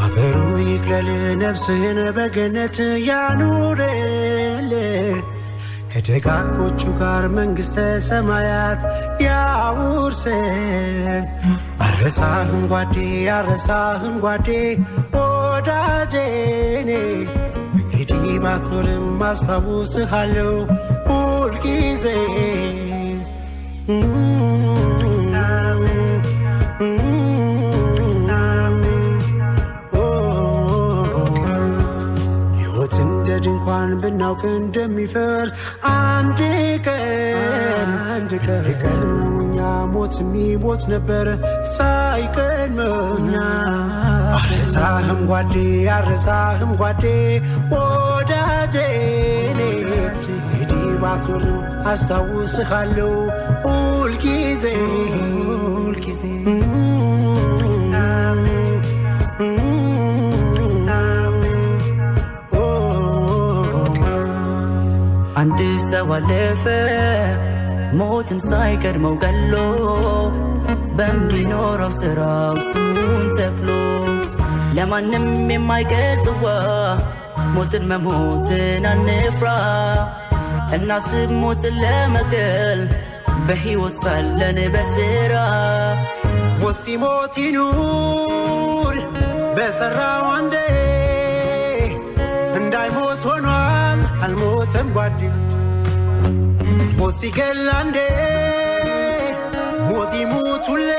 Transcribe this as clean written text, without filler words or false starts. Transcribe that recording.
አፈሩ ይክለል ነፍስህን በገነት ያኑርል ከደጋጎቹ ጋር መንግሥተ ሰማያት ያውርስ አረሳህም ጓዴ ወዳጄኔ እንግዲህ ባትኖርም ማስታውስሃለሁ ሁልጊዜ ሕይወት እንደ ድንኳን ብናውቅ እንደሚፈርስ አንድ ቀን ቀድመውኛ ሞት የሚሞት ነበር ሳይቀድመውኛ አረሳህም ጓዴ ወዳጄኔ እንግዲህ ባትኖርም አስታውስሃለሁ ሁልጊዜ አንድ ሰው አለፈ ሞትን ሳይቀድመው ገሎ በሚኖረው ስራው ስሙን ተክሎ ለማንም የማይቀር ጽዋ ሞትን መሞትን አንፍራ እናስብ ሞትን ለመግደል በሕይወት ሳለን በስራ ሞት ሲሞት ይኑር በሰራው አንዴ እንዳይሞት ሆኗል አልሞተም ጓዴ ሞት ሲገል አንዴ ሞት ይሙት ሁሌ